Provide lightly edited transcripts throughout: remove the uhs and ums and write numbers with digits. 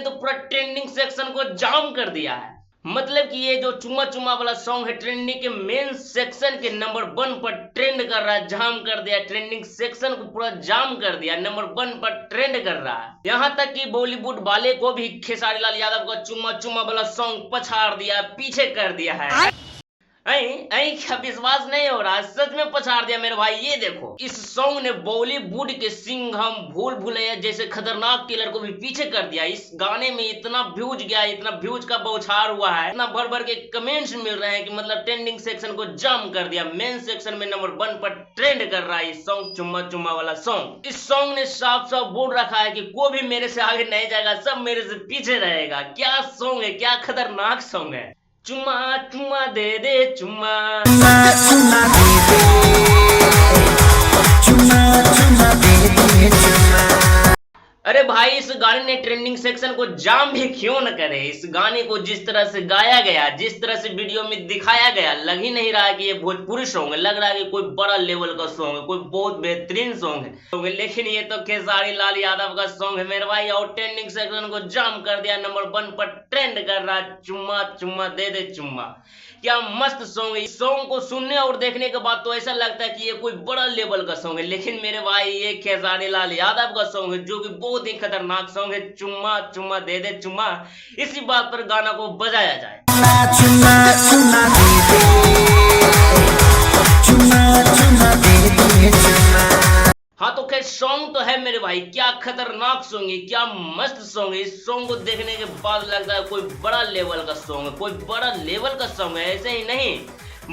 ने तो पूरा ट्रेंडिंग सेक्शन को जाम कर दिया है। मतलब कि ये जो चुम्मा चुम्मा वाला सॉन्ग है ट्रेंडिंग के मेन सेक्शन के नंबर 1 पर ट्रेंड कर रहा है, जाम कर दिया। ट्रेंडिंग सेक्शन को पूरा जाम कर दिया, नंबर 1 पर ट्रेंड कर रहा है। यहाँ तक कि बॉलीवुड वाले को भी खेसारी लाल यादव का चुम्मा चुम्मा वाला सॉन्ग पछाड़ दिया, पीछे कर दिया है। क्या विश्वास नहीं हो रहा? सच में पछाड़ दिया मेरे भाई। ये देखो, इस सॉन्ग ने बॉलीवुड के सिंघम, भूल भुलैया जैसे खतरनाक किलर को भी पीछे कर दिया। इस गाने में इतना व्यूज गया, इतना व्यूज का बौछार हुआ है, इतना भर भर के कमेंट्स मिल रहे हैं कि मतलब ट्रेंडिंग सेक्शन को जाम कर दिया। मेन सेक्शन में नंबर 1 पर ट्रेंड कर रहा है इस सॉन्ग, चुम्मा चुम्मा वाला सॉन्ग। इस सॉन्ग ने साफ साफ बोल रखा है कि कोई भी मेरे से आगे नहीं जाएगा, सब मेरे से पीछे रहेगा। क्या सॉन्ग है, क्या खतरनाक सॉन्ग है। चुम्मा चुम्मा दे दे चुम्मा, चुम्मा चुम्मा दे दे, चुम्मा चुम्मा दे दे चुम्मा। अरे भाई, इस गाने ने ट्रेंडिंग सेक्शन को जाम भी क्यों न करे। इस गाने को जिस तरह से गाया गया, जिस तरह से वीडियो में दिखाया गया, लग ही नहीं रहा है कि ये भोजपुरी सॉन्ग है। लग रहा है कि कोई बड़ा लेवल का सॉन्ग है, कोई बहुत बेहतरीन सॉन्ग है। लेकिन ये तो खेसारी लाल यादव का सॉन्ग है मेरे भाई, और ट्रेंडिंग सेक्शन को जाम कर दिया, नंबर 1 पर ट्रेंड कर रहा है। चुम्मा चुम्मा दे दे चुम्मा, क्या मस्त सॉन्ग है। इस सॉन्ग को सुनने और देखने के बाद तो ऐसा लगता है कि ये कोई बड़ा लेवल का सॉन्ग है। लेकिन मेरे भाई, ये खेसारी लाल यादव का सॉन्ग है, जो कि बहुत ही खतरनाक सॉन्ग है। चुम्मा चुम्मा दे दे चुम्मा, इसी बात पर गाना को बजाया जाए। चुम्मा चुम्मा दे दे, चुम्मा चुम्मा दे दे चुम्मा। हाँ तो खैर, सॉन्ग तो है मेरे भाई, क्या खतरनाक सॉन्ग है, क्या मस्त सॉन्ग है। इस सॉन्ग को देखने के बाद लगता है कोई बड़ा लेवल का सॉन्ग है, कोई बड़ा लेवल का सॉन्ग है। ऐसे ही नहीं,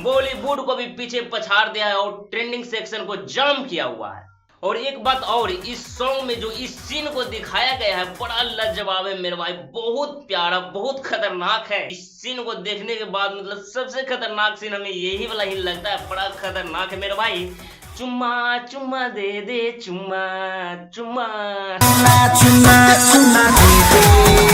बॉलीवुड को भी पीछे पछाड़ दिया है और ट्रेंडिंग सेक्शन को जाम किया हुआ है। और एक बात और, इस सॉन्ग में जो इस सीन को दिखाया गया है, बड़ा लाजवाब है मेरे भाई, बहुत प्यारा, बहुत खतरनाक है। इस सीन को देखने के बाद मतलब सबसे खतरनाक सीन हमें यही वाला ही लगता है, बड़ा खतरनाक है मेरे भाई। चुम्मा चुम्मा दे दे चुम्मा, चुम्मा चुम्मा चुम्मा दे दे।